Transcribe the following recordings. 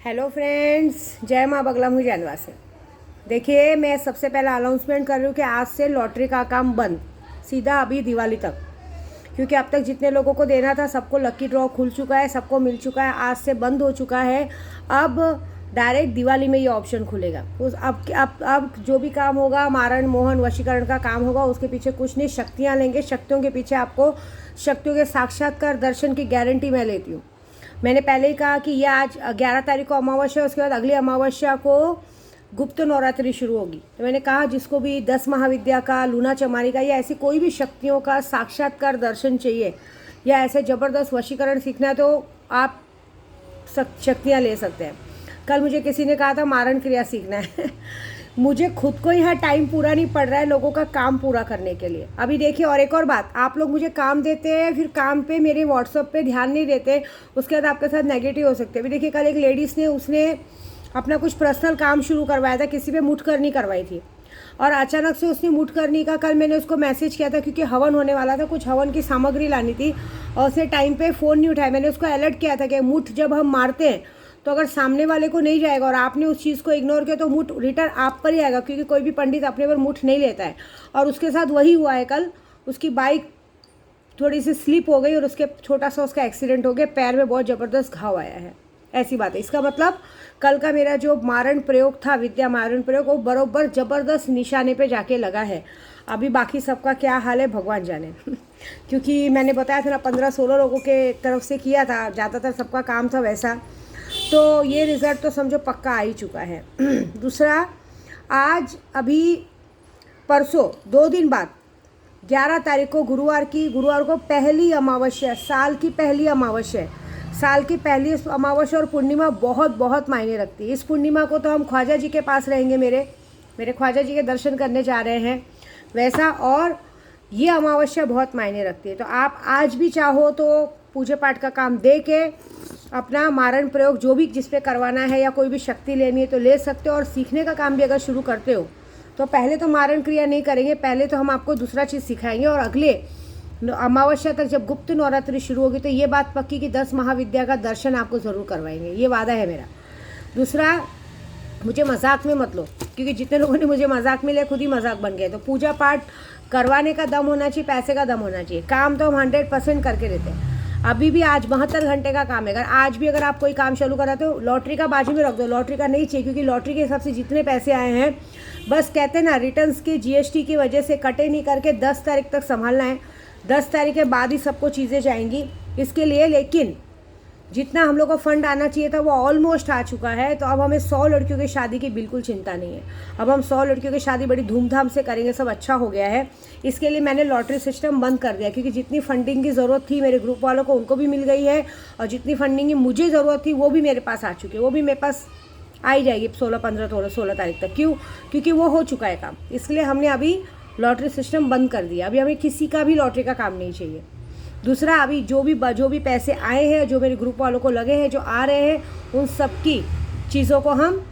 Hello friends, जय माँ बगला मुझे जानवा से। देखिए, मैं सबसे पहला अनाउंसमेंट कर रही हूँ कि आज से लॉटरी का काम बंद, सीधा अभी दिवाली तक। क्योंकि अब तक जितने लोगों को देना था सबको लकी ड्रॉ खुल चुका है, सबको मिल चुका है, आज से बंद हो चुका है। अब डायरेक्ट दिवाली में ये ऑप्शन खुलेगा। उस अब जो भी काम होगा, मारण मोहन वशीकरण का काम होगा, उसके पीछे कुछ नहीं, शक्तियाँ लेंगे। शक्तियों के पीछे आपको शक्तियों के साक्षात्कार दर्शन की गारंटी मैं लेती हूँ। मैंने पहले ही कहा कि यह आज 11 तारीख को अमावस्या है, उसके बाद अगली अमावस्या को गुप्त नवरात्रि शुरू होगी। तो मैंने कहा जिसको भी 10 महाविद्या का, लूना चमारी का या ऐसी कोई भी शक्तियों का साक्षात्कार दर्शन चाहिए या ऐसे ज़बरदस्त वशीकरण सीखना है तो आप शक्तियाँ ले सकते हैं। कल मुझे किसी ने कहा था मारण क्रिया सीखना है मुझे खुद को यहाँ टाइम पूरा नहीं पड़ रहा है लोगों का काम पूरा करने के लिए। अभी देखिए, और एक और बात, आप लोग मुझे काम देते हैं, फिर काम पे मेरे व्हाट्सएप पे ध्यान नहीं देते, उसके बाद आपके साथ नेगेटिव हो सकते हैं। अभी देखिए, कल एक लेडीज़ ने उसने अपना कुछ पर्सनल काम शुरू करवाया था, किसी पे मुठ करनी करवाई थी, और अचानक से उसने मुठ करनी का, कल मैंने उसको मैसेज किया था क्योंकि हवन होने वाला था, कुछ हवन की सामग्री लानी थी, और उसने टाइम पे फ़ोन नहीं उठाया। मैंने उसको अलर्ट किया था कि मुठ जब हम मारते हैं तो अगर सामने वाले को नहीं जाएगा और आपने उस चीज़ को इग्नोर किया तो मुठ रिटर्न आप पर ही आएगा, क्योंकि कोई भी पंडित अपने पर मुठ नहीं लेता है। और उसके साथ वही हुआ है कल। उसकी बाइक थोड़ी सी स्लिप हो गई और उसके छोटा सा उसका एक्सीडेंट हो गया, पैर में बहुत ज़बरदस्त घाव आया है। ऐसी बात है। इसका मतलब कल का मेरा जो मारण प्रयोग था, विद्या मारण प्रयोग, वो बरोबर ज़बरदस्त निशाने पे जाके लगा है। अभी बाकी सबका क्या हाल है भगवान जाने क्योंकि मैंने बताया था ना, 15-16 लोगों के तरफ से किया था, ज़्यादातर सबका काम था वैसा। तो ये रिज़ल्ट तो समझो पक्का आ ही चुका है दूसरा, आज अभी परसों 2 दिन बाद 11 तारीख को गुरुवार को पहली अमावस्या, साल की पहली अमावस्या है। साल की पहली अमावस्या और पूर्णिमा बहुत बहुत मायने रखती है। इस पूर्णिमा को तो हम ख्वाजा जी के पास रहेंगे, मेरे ख्वाजा जी के दर्शन करने जा रहे हैं वैसा, और ये अमावस्या बहुत मायने रखती है। तो आप आज भी चाहो तो पूजा पाठ का काम दे के अपना मारण प्रयोग जो भी जिस पे करवाना है या कोई भी शक्ति लेनी है तो ले सकते हो। और सीखने का काम भी अगर शुरू करते हो तो पहले तो मारण क्रिया नहीं करेंगे, पहले तो हम आपको दूसरा चीज़ सिखाएंगे, और अगले अमावस्या तक जब गुप्त नवरात्रि शुरू होगी तो ये बात पक्की कि 10 महाविद्या का दर्शन आपको ज़रूर करवाएंगे, ये वादा है मेरा। दूसरा, मुझे मजाक में मत लो, क्योंकि जितने लोगों ने मुझे मजाक में लिया खुद ही मजाक बन गए। तो पूजा पाठ करवाने का दम होना चाहिए, पैसे का दम होना चाहिए। काम तो हम 100% करके देते हैं। अभी भी आज 72 घंटे का काम है। अगर आप कोई काम चालू कराते हो, लॉटरी का बाजू में रख दो, लॉटरी का नहीं चाहिए, क्योंकि लॉटरी के हिसाब से जितने पैसे आए हैं, बस कहते हैं ना, रिटर्न्स की GST की वजह से कटे नहीं करके 10 तारीख तक संभालना है। 10 तारीख के बाद ही सबको चीज़ें जाएंगी इसके लिए। लेकिन जितना हम लोग को फंड आना चाहिए था वो ऑलमोस्ट आ चुका है। तो अब हमें 100 लड़कियों की शादी की बिल्कुल चिंता नहीं है। अब हम 100 लड़कियों की शादी बड़ी धूमधाम से करेंगे, सब अच्छा हो गया है। इसके लिए मैंने लॉटरी सिस्टम बंद कर दिया, क्योंकि जितनी फंडिंग की ज़रूरत थी मेरे ग्रुप वालों को, उनको भी मिल गई है, और जितनी फंडिंग की मुझे ज़रूरत थी वो भी मेरे पास आ चुकी है। वो भी मेरे पास आ ही जाएगी 16 तारीख तक। क्यों? क्योंकि वो हो चुका है काम। इसलिए हमने अभी लॉटरी सिस्टम बंद कर दिया। अभी हमें किसी का भी लॉटरी का काम नहीं चाहिए। दूसरा, अभी जो भी पैसे आए हैं, जो मेरे ग्रुप वालों को लगे हैं, जो आ रहे हैं, उन सब की चीज़ों को हम,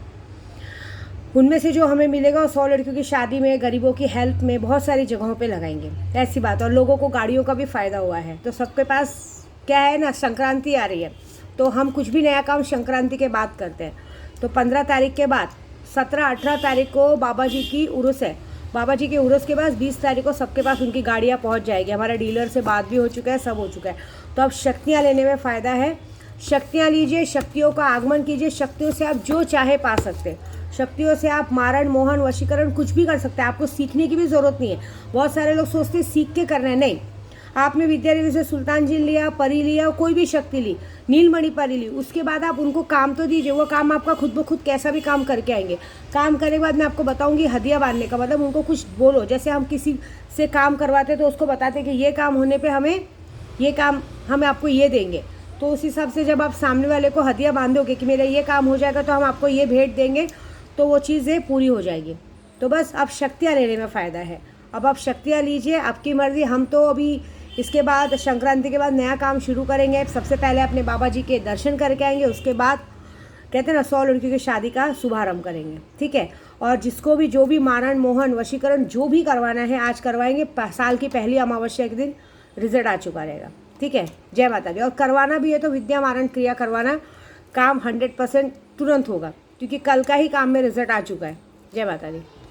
उनमें से जो हमें मिलेगा वो 100 लड़कियों की शादी में, गरीबों की हेल्प में, बहुत सारी जगहों पे लगाएंगे। ऐसी बात। और लोगों को गाड़ियों का भी फ़ायदा हुआ है। तो सबके पास क्या है ना, संक्रांति आ रही है, तो हम कुछ भी नया काम संक्रांति के बाद करते हैं। तो 15 तारीख के बाद 17-18 तारीख को बाबा जी की उर्स है। बाबा जी के उर्स के बाद 20 तारीख को सबके पास उनकी गाड़ियाँ पहुंच जाएगी। हमारा डीलर से बात भी हो चुका है, सब हो चुका है। तो अब शक्तियाँ लेने में फ़ायदा है। शक्तियाँ लीजिए, शक्तियों का आगमन कीजिए। शक्तियों से आप जो चाहे पा सकते हैं। शक्तियों से आप मारण मोहन वशीकरण कुछ भी कर सकते हैं। आपको सीखने की भी ज़रूरत नहीं है। बहुत सारे लोग सोचते हैं सीख के करना है, नहीं। आपने विद्या देवी से सुल्तान जी लिया, परी लिया, कोई भी शक्ति ली, नीलमणि परी ली, उसके बाद आप उनको काम तो दीजिए। वो काम आपका खुद ब खुद कैसा भी काम करके आएंगे। काम करने के बाद मैं आपको बताऊंगी हदिया बांधने का मतलब, उनको कुछ बोलो। जैसे हम किसी से काम करवाते तो उसको बताते कि ये काम होने पे हमें आपको ये देंगे। तो उस हिसाब से जब आप सामने वाले को हदिया बांधोगे कि मेरा ये काम हो जाएगा तो हम आपको ये भेंट देंगे, तो वो चीज़ें पूरी हो जाएगी। तो बस अब शक्तियाँ लेने में फ़ायदा है। अब आप शक्तियाँ लीजिए, आपकी मर्ज़ी। हम तो अभी इसके बाद संक्रांति के बाद नया काम शुरू करेंगे। सबसे पहले अपने बाबा जी के दर्शन करके आएंगे, उसके बाद कहते हैं ना 100 लड़कियों की शादी का शुभारंभ करेंगे, ठीक है। और जिसको भी जो भी मारण मोहन वशीकरण जो भी करवाना है आज करवाएंगे। साल की पहली अमावस्या के दिन रिजल्ट आ चुका रहेगा, ठीक है। जय माता दी। और करवाना भी है तो विद्या मारण क्रिया करवाना, काम 100% तुरंत होगा, क्योंकि कल का ही काम में रिजल्ट आ चुका है। जय माता दी।